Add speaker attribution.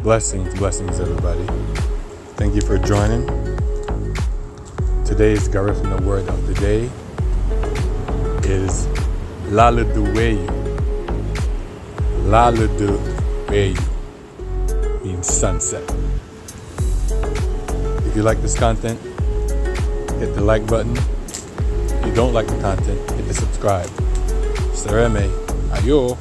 Speaker 1: Blessings, everybody. Thank you for joining. Today's Garifuna word of the day is Lálüdu Weyu. Lálüdu Weyu means sunset. If you like this content, hit the like button. If you don't like the content, hit the subscribe. Sereme. Ayo.